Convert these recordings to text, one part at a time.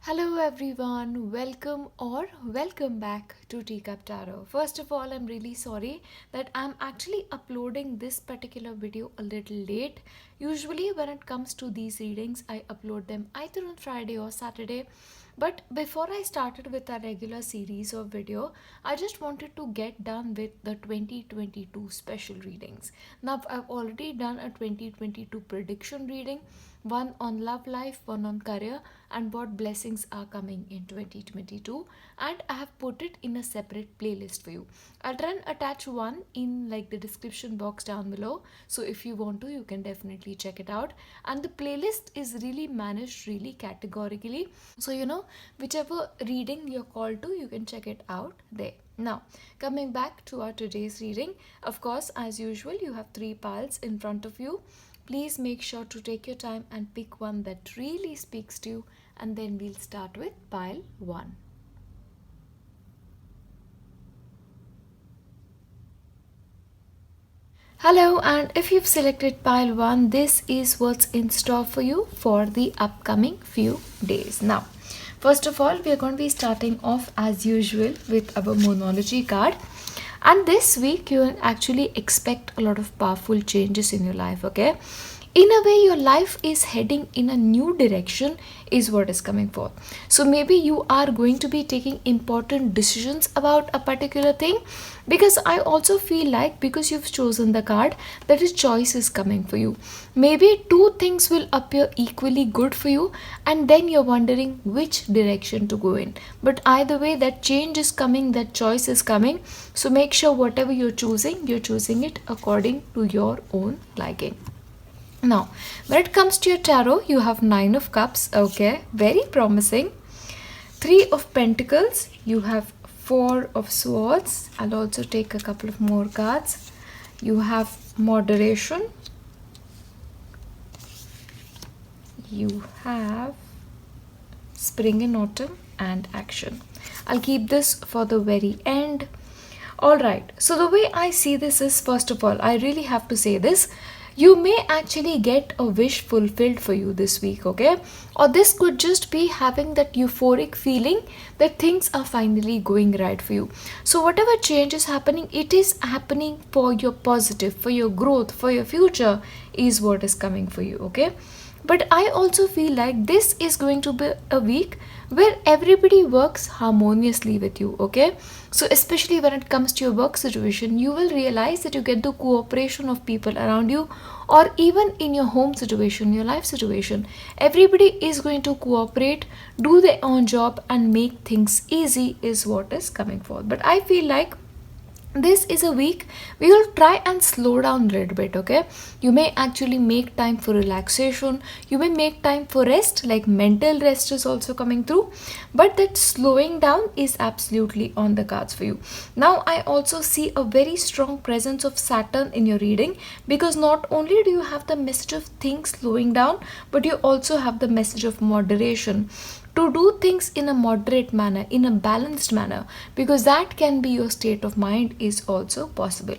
Hello everyone, welcome back to Teacup Tarot. First of all, I'm really sorry that I'm actually uploading this particular video a little late. Usually when it comes to these readings, I upload them either on Friday or Saturday. But before I started with our regular series of video, I just wanted to get done with the 2022 special readings. Now I've already done a 2022 prediction reading, one on love life, one on career, and what blessings are coming in 2022, and I have put it in a separate playlist for you. I'll try and attach one in like the description box down below, so if you want to, you can definitely check it out. And the playlist is really managed really categorically, so whichever reading you're called to, you can check it out there. Now, coming back to our today's reading, of course, as usual, you have three piles in front of you. Please make sure to take your time and pick one that really speaks to you, and then we'll start with pile 1. Hello, and if you've selected pile 1, this is what's in store for you for the upcoming few days. Now, first of all, we are going to be starting off as usual with our Moonology card. And this week, you will actually expect a lot of powerful changes in your life, okay? In a way, your life is heading in a new direction, is what is coming forth. So maybe you are going to be taking important decisions about a particular thing, because I also feel like because you've chosen the card, that a choice is coming for you. Maybe two things will appear equally good for you, and then you're wondering which direction to go in. But either way, that change is coming, that choice is coming. So make sure whatever you're choosing it according to your own liking. Now, when it comes to your tarot, you have 9 of Cups, okay, very promising. 3 of Pentacles, you have 4 of Swords. I'll also take a couple of more cards. You have Moderation. You have Spring and Autumn and Action. I'll keep this for the very end. Alright, so the way I see this is, first of all, I really have to say this. You may actually get a wish fulfilled for you this week, okay? Or this could just be having that euphoric feeling that things are finally going right for you. So whatever change is happening, it is happening for your positive, for your growth, for your future is what is coming for you, okay? But I also feel like this is going to be a week where everybody works harmoniously with you, okay? So especially when it comes to your work situation, you will realize that you get the cooperation of people around you, or even in your home situation, your life situation. Everybody is going to cooperate, do their own job, and make things easy is what is coming forth. But I feel like this is a week we will try and slow down a little bit, okay? You may actually make time for relaxation, you may make time for rest, like mental rest is also coming through, but that slowing down is absolutely on the cards for you. Now I also see a very strong presence of Saturn in your reading, because not only do you have the message of things slowing down, but you also have the message of moderation, to do things in a moderate manner, in a balanced manner, because that can be your state of mind is also possible.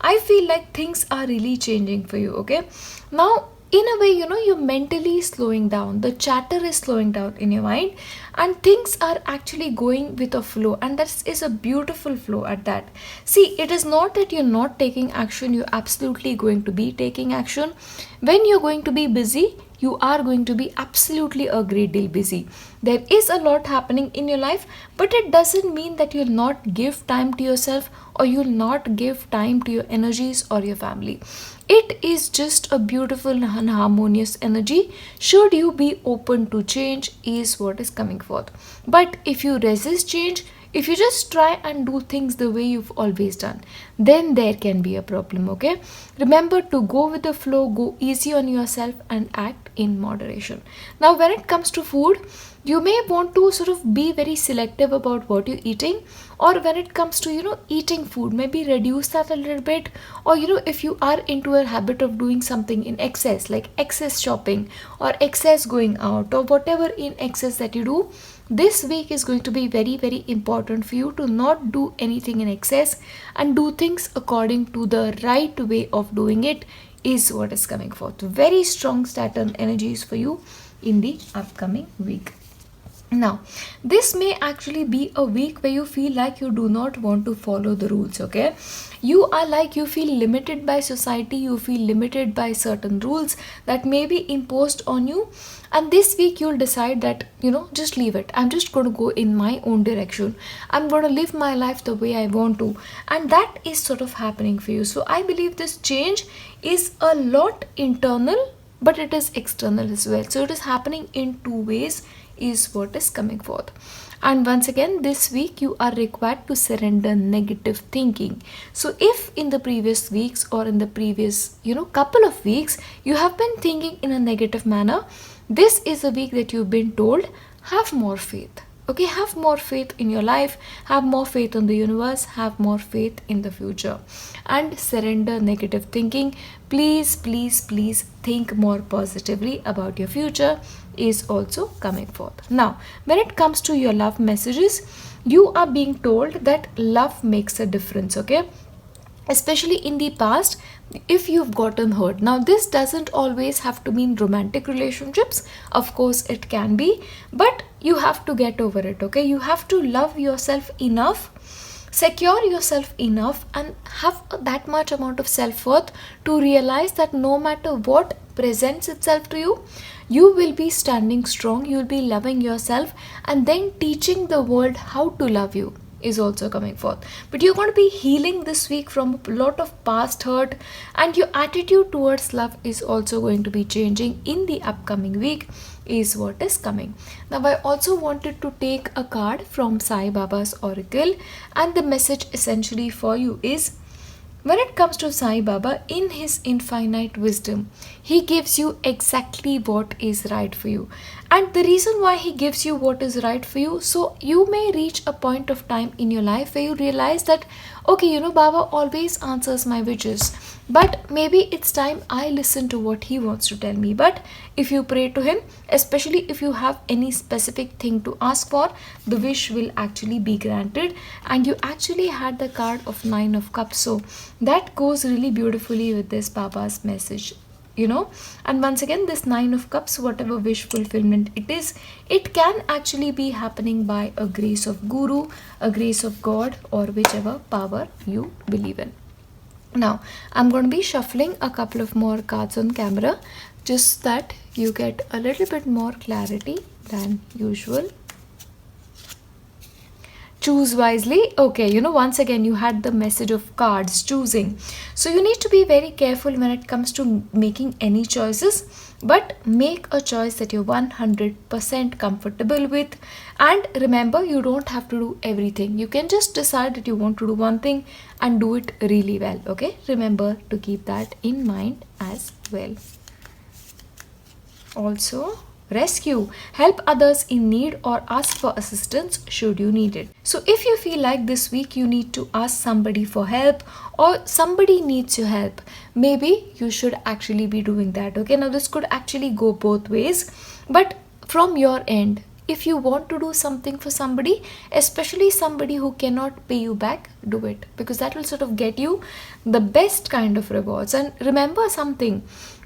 I feel like things are really changing for you, okay? Now, in a way, you're mentally slowing down. The chatter is slowing down in your mind, and things are actually going with a flow, and that is a beautiful flow at that. See, it is not that you're not taking action, you're absolutely going to be taking action. When you're going to be busy, you are going to be absolutely a great deal busy. There is a lot happening in your life, but it doesn't mean that you'll not give time to yourself, or you'll not give time to your energies or your family. It is just a beautiful and harmonious energy. Should you be open to change is what is coming forth. But if you resist change, if you just try and do things the way you've always done, then there can be a problem, okay? Remember to go with the flow, go easy on yourself, and act in moderation. Now, when it comes to food, you may want to sort of be very selective about what you're eating, or when it comes to eating food, maybe reduce that a little bit. Or if you are into a habit of doing something in excess, like excess shopping or excess going out or whatever in excess that you do, this week is going to be very, very important for you to not do anything in excess and do things according to the right way of doing it is what is coming forth. Very strong Saturn energies for you in the upcoming week. Now, this may actually be a week where you feel like you do not want to follow the rules, okay? You are like you feel limited by society, you feel limited by certain rules that may be imposed on you. And this week you'll decide that, just leave it. I'm just going to go in my own direction. I'm going to live my life the way I want to. And that is sort of happening for you. So I believe this change is a lot internal, but it is external as well. So it is happening in two ways is what is coming forth. And once again, this week you are required to surrender negative thinking. So if in the previous weeks or in the previous couple of weeks you have been thinking in a negative manner, this is a week that you've been told, have more faith. Okay, have more faith in your life, have more faith in the universe, have more faith in the future, and surrender negative thinking. Please, please, please think more positively about your future is also coming forth. Now, when it comes to your love messages, you are being told that love makes a difference, okay? Especially in the past, if you've gotten hurt. Now, this doesn't always have to mean romantic relationships. Of course, it can be, but you have to get over it, okay? You have to love yourself enough, secure yourself enough, and have that much amount of self-worth to realize that no matter what presents itself to you, you will be standing strong, you will be loving yourself, and then teaching the world how to love you is also coming forth. But you're going to be healing this week from a lot of past hurt, and your attitude towards love is also going to be changing in the upcoming week is what is coming. Now, I also wanted to take a card from Sai Baba's oracle, and the message essentially for you is, when it comes to Sai Baba, in his infinite wisdom, he gives you exactly what is right for you. And the reason why he gives you what is right for you, so you may reach a point of time in your life where you realize that, okay, Baba always answers my wishes, but maybe it's time I listen to what he wants to tell me. But if you pray to him, especially if you have any specific thing to ask for, the wish will actually be granted. And you actually had the card of Nine of Cups, so that goes really beautifully with this Baba's message. And once again, this Nine of Cups, whatever wish fulfillment it is, it can actually be happening by a grace of Guru, a grace of God, or whichever power you believe in. Now, I'm going to be shuffling a couple of more cards on camera, just that you get a little bit more clarity than usual. Choose wisely. Okay, once again, you had the message of cards, choosing. So you need to be very careful when it comes to making any choices, but make a choice that you're 100% comfortable with. And remember, you don't have to do everything. You can just decide that you want to do one thing and do it really well. Okay, remember to keep that in mind as well. Also, rescue, help others in need or ask for assistance should you need it. So if you feel like this week you need to ask somebody for help or somebody needs your help, maybe you should actually be doing that. Okay, now this could actually go both ways, but from your end, if you want to do something for somebody, especially somebody who cannot pay you back, do it, because that will sort of get you the best kind of rewards. And remember something,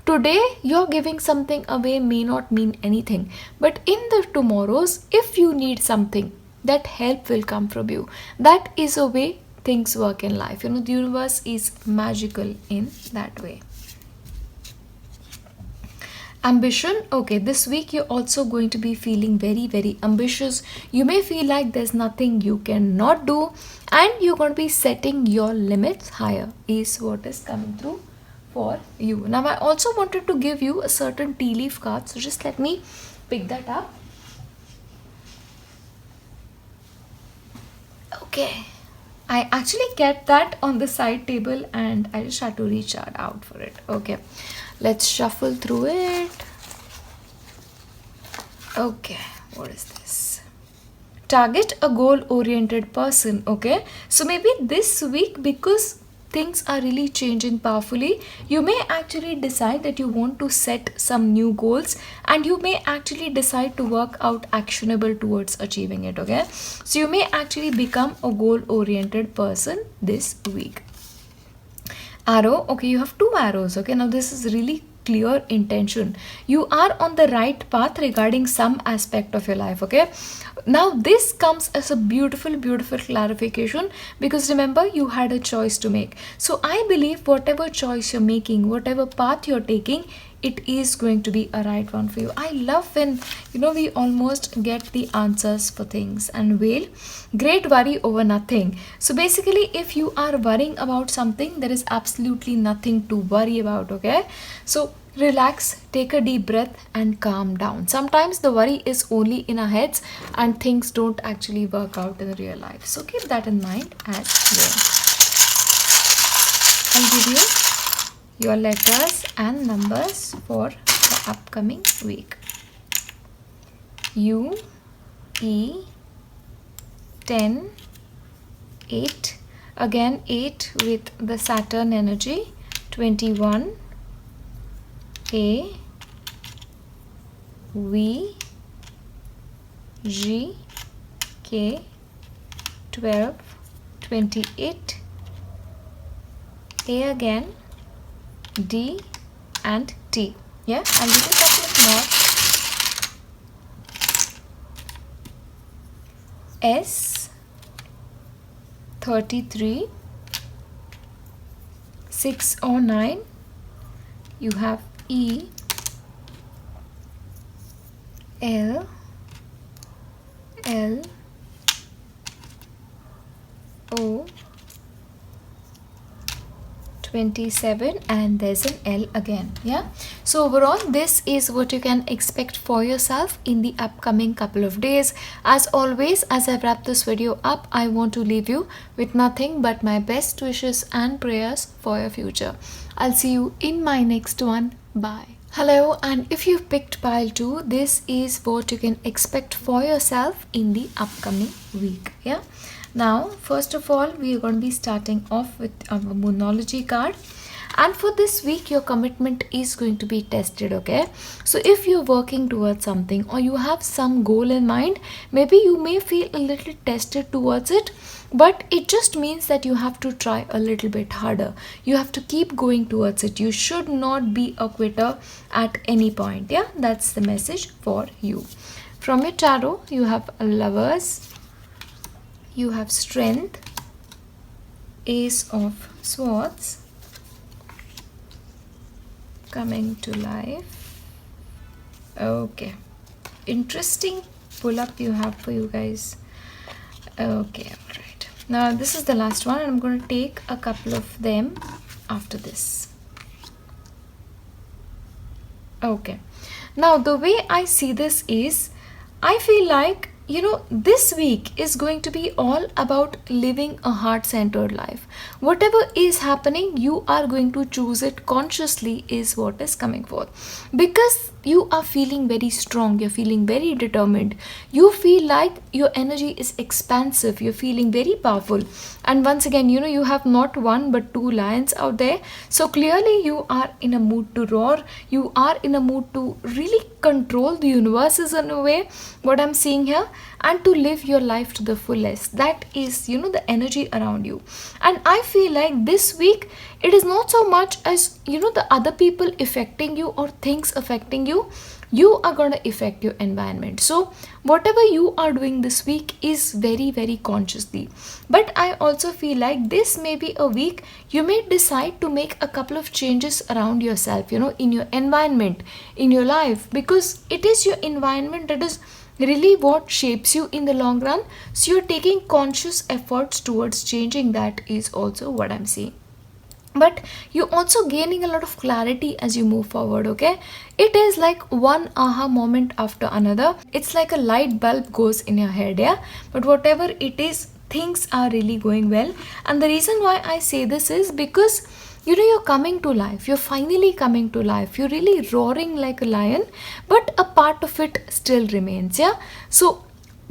today you're giving something away may not mean anything, but in the tomorrows, if you need something, that help will come from you. That is a way things work in life. The universe is magical in that way. Ambition. Okay, this week you're also going to be feeling very, very ambitious. You may feel like there's nothing you cannot do, and you're going to be setting your limits higher is what is coming through for you. Now, I also wanted to give you a certain tea leaf card, so just let me pick that up. Okay, I actually get that on the side table and I just had to reach out for it. Okay, let's shuffle through it. Okay, what is this? Target a goal-oriented person. Okay, so maybe this week, because things are really changing powerfully, you may actually decide that you want to set some new goals, and you may actually decide to work out actionable towards achieving it. Okay, so you may actually become a goal-oriented person this week. Arrow. Okay, you have two arrows. Okay, now this is really clear intention. You are on the right path regarding some aspect of your life, okay? Now this comes as a beautiful, beautiful clarification, because remember, you had a choice to make. So I believe whatever choice you're making, whatever path you're taking, it is going to be a right one for you. I love when we almost get the answers for things. And whale, great worry over nothing. So basically, if you are worrying about something, there is absolutely nothing to worry about, okay? So relax, take a deep breath and calm down. Sometimes the worry is only in our heads and things don't actually work out in real life. So keep that in mind as well. I'll give you your letters and numbers for the upcoming week. U, E, 10, 8, again 8 with the Saturn energy, 21, A, V, G, K, 12, 28, A again, D and T. Yeah, I'll give you a couple of more. S, 33, 6 or 9. You have E, L, L, O, 27, and there's an L again. Yeah, so overall this is what you can expect for yourself in the upcoming couple of days. As always, as I wrap this video up, I want to leave you with nothing but my best wishes and prayers for your future. I'll see you in my next one. Bye. Hello, and if you've picked pile 2, this is what you can expect for yourself in the upcoming week. Yeah, now first of all, we are going to be starting off with our Moonology card. And for this week, your commitment is going to be tested, okay? So if you're working towards something or you have some goal in mind, maybe you may feel a little tested towards it, but it just means that you have to try a little bit harder. You have to keep going towards it. You should not be a quitter at any point. Yeah, that's the message for you. From your tarot, you have Lovers, you have Strength, Ace of Swords, Coming to Life. Okay, interesting pull up you have for you guys. Okay, all right, now this is the last one, and I'm going to take a couple of them after this. Okay, now the way I see this is, I feel like this week is going to be all about living a heart-centered life. Whatever is happening, you are going to choose it consciously is what is coming forth. Because you are feeling very strong, you're feeling very determined, you feel like your energy is expansive, you're feeling very powerful. And once again, you have not one but two lions out there. So clearly you are in a mood to roar, you are in a mood to really control the universes in a way, what I'm seeing here, and to live your life to the fullest. That is the energy around you. And I feel like this week, it is not so much as the other people affecting you or things affecting you. You are going to affect your environment. So whatever you are doing this week is very, very consciously. But I also feel like this may be a week you may decide to make a couple of changes around yourself, in your environment, in your life, because it is your environment that is really what shapes you in the long run. So you're taking conscious efforts towards changing that is also what I'm seeing. But you're also gaining a lot of clarity as you move forward, okay? It is like one aha moment after another. It's like a light bulb goes in your head, yeah? But whatever it is, things are really going well. And the reason why I say this is because you're coming to life. You're finally coming to life. You're really roaring like a lion, but a part of it still remains, yeah? So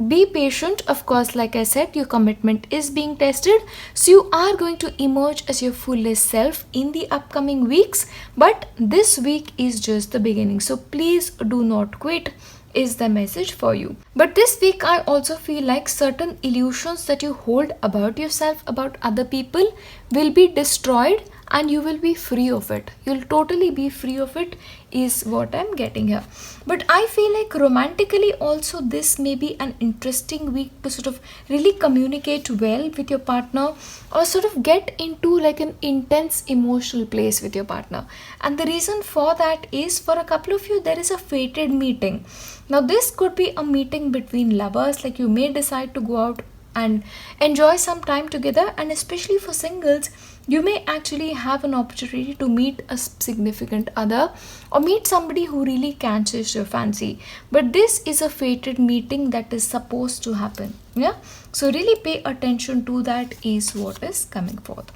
be patient. Of course, like I said, your commitment is being tested. So you are going to emerge as your fullest self in the upcoming weeks. But this week is just the beginning. So please do not quit is the message for you. But this week, I also feel like certain illusions that you hold about yourself, about other people, will be destroyed and you will be free of it. You'll totally be free of it, is what I'm getting here. But I feel like romantically also this may be an interesting week to sort of really communicate well with your partner, or sort of get into like an intense emotional place with your partner. And the reason for that is, for a couple of you, there is a fated meeting. Now this could be a meeting between lovers, like you may decide to go out and enjoy some time together, and especially for singles, you may actually have an opportunity to meet a significant other or meet somebody who really catches your fancy. But this is a fated meeting that is supposed to happen. Yeah, so really pay attention to that, is what is coming forth.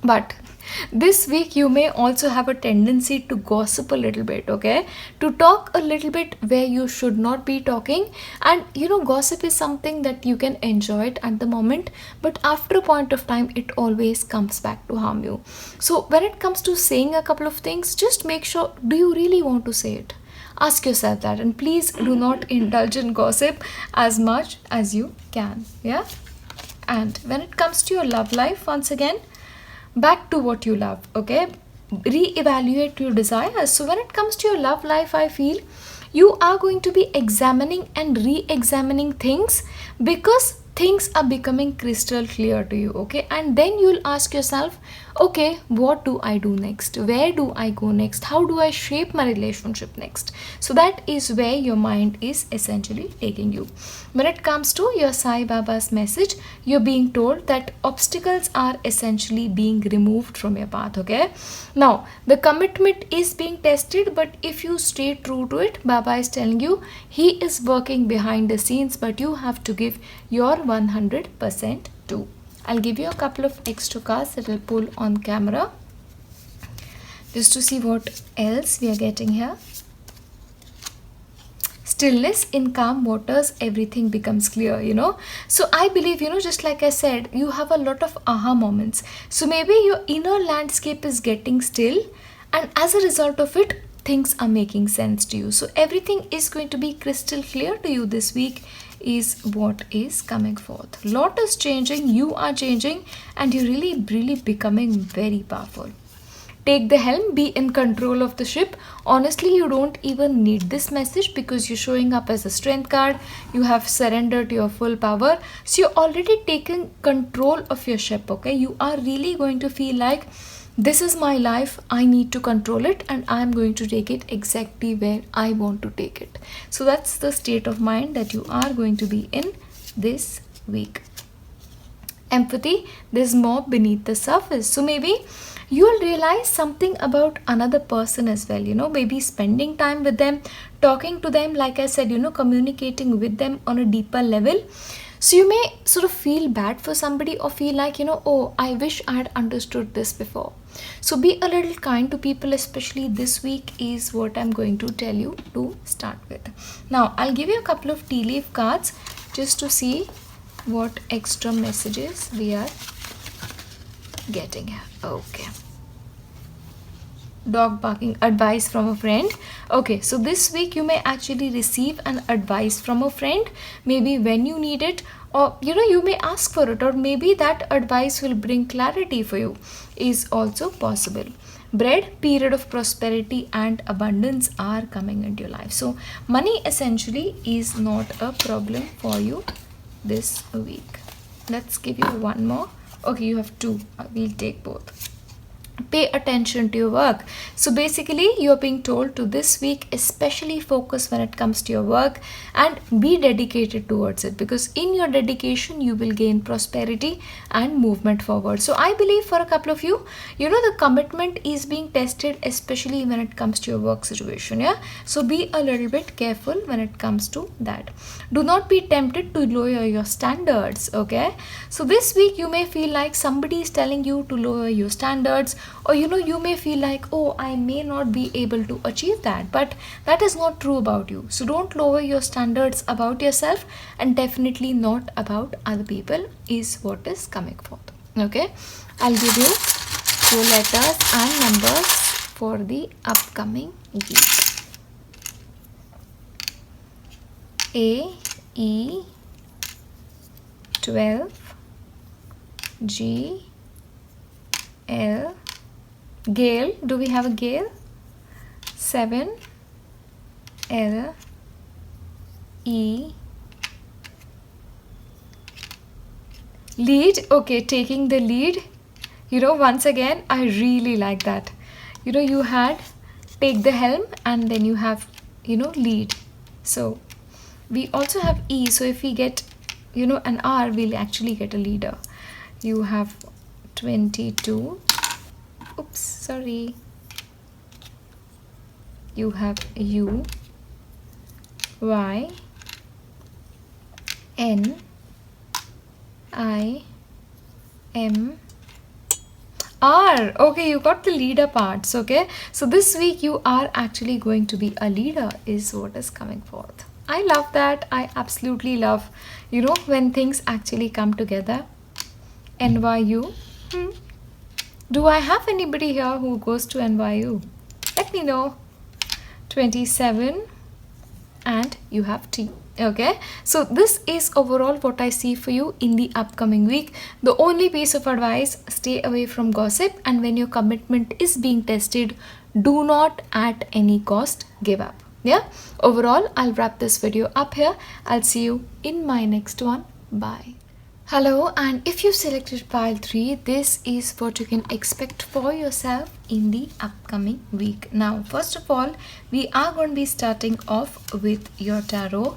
But this week you may also have a tendency to gossip a little bit, okay? To talk a little bit where you should not be talking. And gossip is something that you can enjoy it at the moment, but after a point of time, it always comes back to harm you. So when it comes to saying a couple of things, just make sure, do you really want to say it? Ask yourself that, and please do not indulge in gossip as much as you can. Yeah. And when it comes to your love life, once again, back to what you love, okay? Reevaluate your desires. So when it comes to your love life, I feel you are going to be examining and re-examining things, because things are becoming crystal clear to you, okay? And then you'll ask yourself, okay, what do I do next? Where do I go next? How do I shape my relationship next? So that is where your mind is essentially taking you. When it comes to your Sai Baba's message, you're being told that obstacles are essentially being removed from your path, okay? Now, the commitment is being tested, but if you stay true to it, Baba is telling you he is working behind the scenes, but you have to give your 100% too. I'll give you a couple of extra cards that I'll pull on camera just to see what else we are getting here. Stillness in calm waters, everything becomes clear, So I believe, just like I said, you have a lot of aha moments. So maybe your inner landscape is getting still, and as a result of it, things are making sense to you. So everything is going to be crystal clear to you this week, is what is coming forth. Lot is changing, you are changing, and you're really becoming very powerful. Take the helm, be in control of the ship. Honestly, you don't even need this message, because you're showing up as a strength card. You have surrendered your full power. So you're already taking control of your ship, okay? You are really going to feel like, this is my life, I need to control it, and I'm going to take it exactly where I want to take it. So that's the state of mind that you are going to be in this week. Empathy, there's more beneath the surface. So maybe you'll realize something about another person as well, maybe spending time with them, talking to them, like I said, communicating with them on a deeper level. So you may sort of feel bad for somebody, or feel like, oh, I wish I had understood this before. So be a little kind to people, especially this week, is what I'm going to tell you to start with. Now, I'll give you a couple of tea leaf cards just to see what extra messages we are getting here. Okay. Dog barking, advice from a friend. Okay, so this week you may actually receive an advice from a friend, maybe when you need it, or you may ask for it, or maybe that advice will bring clarity for you, is also possible. Bread, period of prosperity and abundance are coming into your life. So money essentially is not a problem for you this week. Let's give you one more. Okay, you have two. We'll take both. Pay attention to your work. So basically, you're being told to this week especially focus when it comes to your work, and be dedicated towards it, because in your dedication you will gain prosperity and movement forward. So I believe for a couple of you, the commitment is being tested, especially when it comes to your work situation. Yeah, so be a little bit careful when it comes to that. Do not be tempted to lower your standards. Okay, so this week you may feel like somebody is telling you to lower your standards, or you may feel like, oh, I may not be able to achieve that, but that is not true about you. So don't lower your standards about yourself, and definitely not about other people, is what is coming forth. Okay, I'll give you 2 letters and numbers for the upcoming week. A, E, 12, G, L, Gale, do we have a Gale? 7 L E lead. Okay, taking the lead. Once again, I really like that. You had take the helm and then you have lead. So we also have E, so if we get an R, we'll actually get a leader. You have 22. Oops, sorry. You have U, Y, N, I, M, R. Okay, you got the leader parts. Okay, so this week you are actually going to be a leader is what is coming forth. I love that. I absolutely love when things actually come together. NYU. Do I have anybody here who goes to NYU? Let me know. 27 and you have T. Okay, so this is overall what I see for you in the upcoming week. The only piece of advice, stay away from gossip, and when your commitment is being tested, do not at any cost give up. Yeah, overall I'll wrap this video up here. I'll see you in my next one. Bye. Hello, and if you selected pile 3, this is what you can expect for yourself in the upcoming week. Now, first of all, we are going to be starting off with your tarot.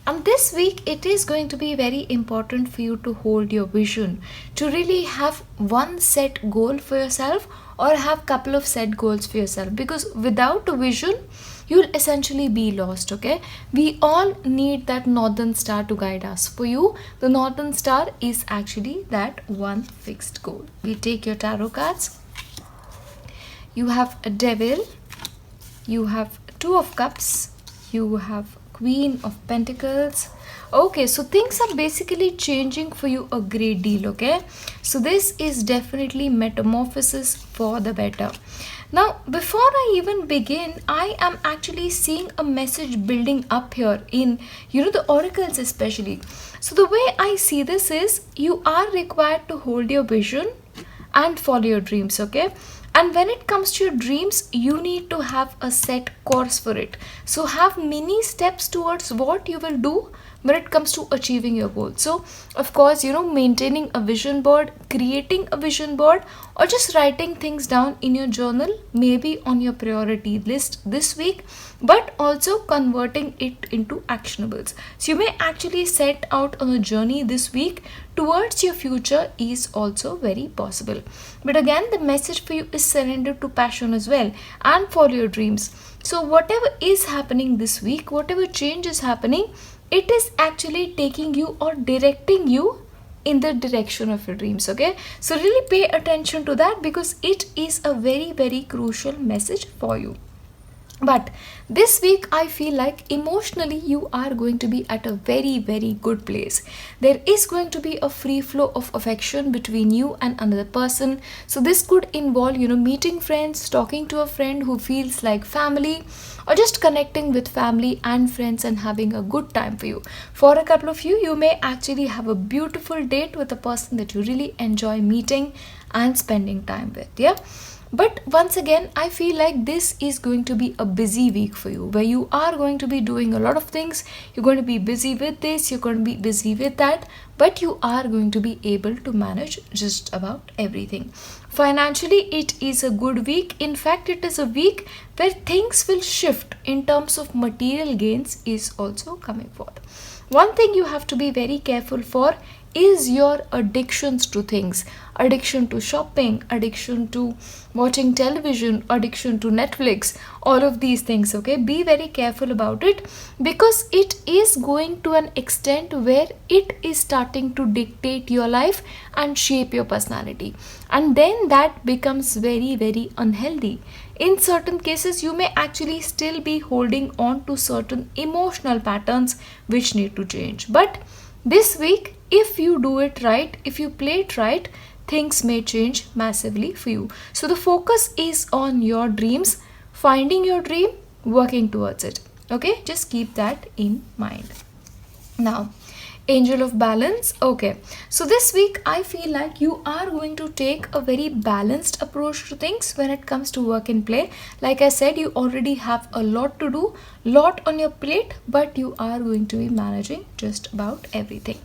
And this week, it is going to be very important for you to hold your vision, to really have one set goal for yourself or have couple of set goals for yourself, because without a vision, you'll essentially be lost. Okay, we all need that northern star to guide us. For you, the northern star is actually that one fixed goal. We take your tarot cards. You have a devil, you have 2 of cups, you have Queen of Pentacles. Okay, so things are basically changing for you a great deal. Okay, so this is definitely metamorphosis for the better. Now, before I even begin, I am actually seeing a message building up here in, the oracles especially. So the way I see this is, you are required to hold your vision and follow your dreams, okay? And when it comes to your dreams, you need to have a set course for it. So have many steps towards what you will do when it comes to achieving your goal. So of course, maintaining a vision board, creating a vision board, or just writing things down in your journal, maybe on your priority list this week, but also converting it into actionables. So you may actually set out on a journey this week towards your future is also very possible. But again, the message for you is surrender to passion as well and follow your dreams. So whatever is happening this week, whatever change is happening, it is actually taking you or directing you in the direction of your dreams. Okay, so really pay attention to that, because it is a very, very crucial message for you. But this week, I feel like emotionally you are going to be at a very, very good place. There is going to be a free flow of affection between you and another person. So this could involve, meeting friends, talking to a friend who feels like family, or just connecting with family and friends and having a good time for you. For a couple of you, you may actually have a beautiful date with a person that you really enjoy meeting and spending time with. Yeah. But once again, I feel like this is going to be a busy week for you, where you are going to be doing a lot of things. You're going to be busy with this, you're going to be busy with that, but you are going to be able to manage just about everything. Financially, it is a good week. In fact, it is a week where things will shift in terms of material gains is also coming forth. One thing you have to be very careful for is your addictions to things. Addiction to shopping, addiction to watching television, addiction to Netflix, all of these things. Okay, be very careful about it, because it is going to an extent where it is starting to dictate your life and shape your personality, and then that becomes very, very unhealthy. In certain cases, you may actually still be holding on to certain emotional patterns which need to change. But this week, if you do it right, if you play it right, things may change massively for you. So the focus is on your dreams, finding your dream, working towards it. Okay, just keep that in mind. Now, Angel of balance. Okay, so this week I feel like you are going to take a very balanced approach to things when it comes to work and play. Like I said, you already have a lot to do, lot on your plate, but you are going to be managing just about everything.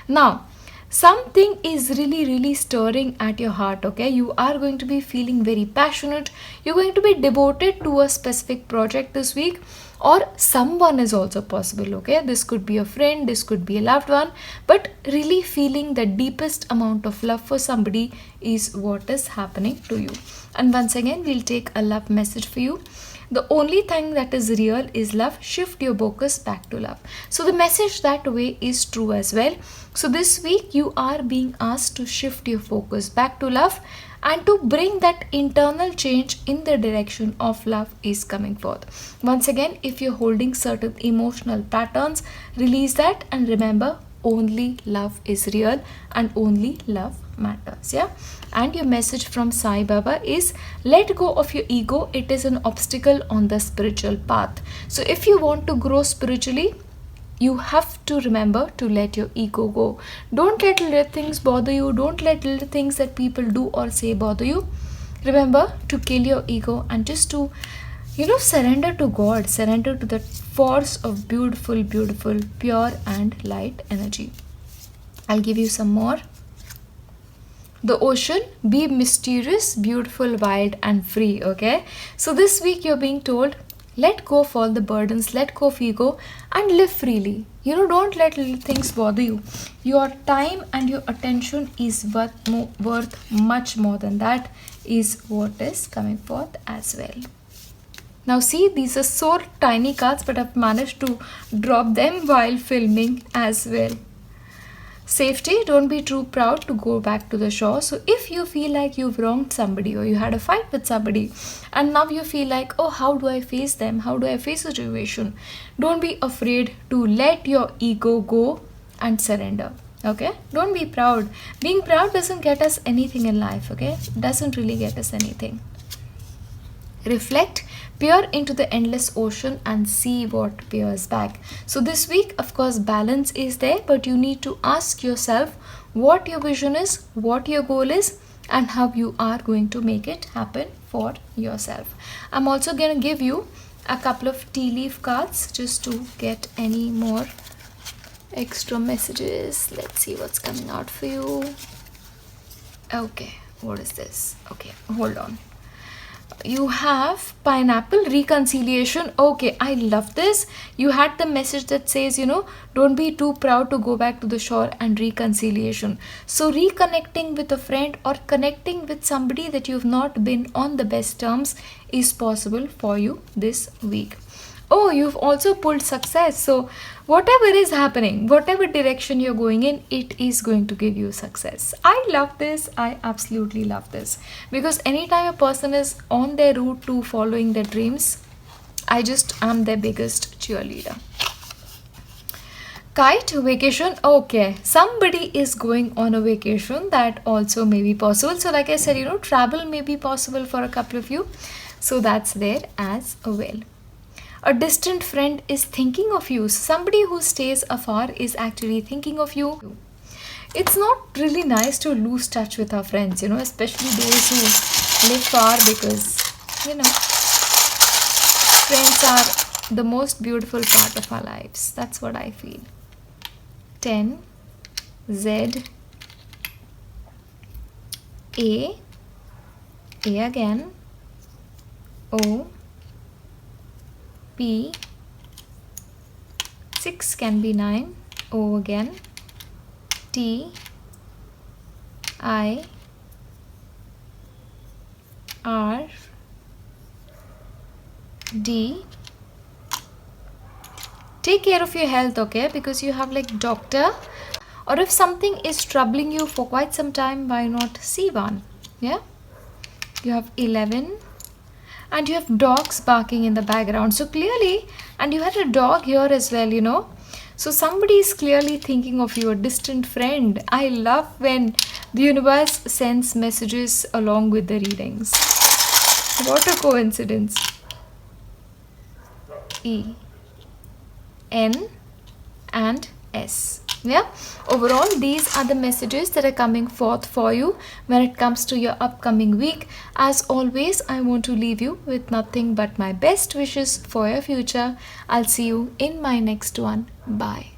Now, something is really stirring at your heart. Okay, you are going to be feeling very passionate, you're going to be devoted to a specific project this week, or someone is also possible. Okay, this could be a friend, this could be a loved one, but really feeling the deepest amount of love for somebody is what is happening to you. And once again, we'll take a love message for you. The only thing that is real is love. Shift your focus back to love. So the message that way is true as well. So this week you are being asked to shift your focus back to love, and to bring that internal change in the direction of love is coming forth. Once again, if you're holding certain emotional patterns, release that, and remember, only love is real and only love matters. Yeah. And your message from Sai Baba is, let go of your ego. It is an obstacle on the spiritual path. So if you want to grow spiritually, you have to remember to let your ego go. Don't let little things bother you. Don't let little things that people do or say bother you. Remember to kill your ego and just to, surrender to God, surrender to the force of beautiful, pure and light energy. I'll give you some more. The ocean, be mysterious, beautiful, wild and free. Okay, so this week you're being told, let go of all the burdens, let go of ego and live freely. Don't let little things bother you. Your time and your attention is worth much more than that, is what is coming forth as well. Now see, these are so tiny cards, but I've managed to drop them while filming as well. Safety, don't be too proud to go back to the shore. So if you feel like you've wronged somebody or you had a fight with somebody and now you feel like, oh, how do I face them? How do I face the situation? Don't be afraid to let your ego go and surrender. Okay, don't be proud. Being proud doesn't get us anything in life. Okay, doesn't really get us anything. Reflect, peer into the endless ocean and see what peers back. So this week, of course, balance is there, but you need to ask yourself what your vision is, what your goal is, and how you are going to make it happen for yourself. I'm also going to give you a couple of tea leaf cards just to get any more extra messages. Let's see what's coming out for you. Okay, what is this? Okay, hold on. You have pineapple, reconciliation. Okay, I love this. You had the message that says, don't be too proud to go back to the shore, and reconciliation. So reconnecting with a friend or connecting with somebody that you've not been on the best terms is possible for you this week. Oh, you've also pulled success. So whatever is happening, whatever direction you're going in, it is going to give you success. I love this. I absolutely love this, because anytime a person is on their route to following their dreams, I just am their biggest cheerleader. Kite, vacation. Okay, somebody is going on a vacation. That also may be possible. So like I said, travel may be possible for a couple of you. So that's there as well. A distant friend is thinking of you. Somebody who stays afar is actually thinking of you. It's not really nice to lose touch with our friends, especially those who live far, because, friends are the most beautiful part of our lives. That's what I feel. 10, Z, A again, O, P, 6 can be 9, O again, T, I, R, D. Take care of your health, okay, because you have like doctor, or if something is troubling you for quite some time, why not see one? Yeah, you have 11. And you have dogs barking in the background. So clearly, and you had a dog here as well, So somebody is clearly thinking of you, a distant friend. I love when the universe sends messages along with the readings. What a coincidence. E, N and S. Yeah, overall these are the messages that are coming forth for you when it comes to your upcoming week. As always, I want to leave you with nothing but my best wishes for your future. I'll see you in my next one. Bye.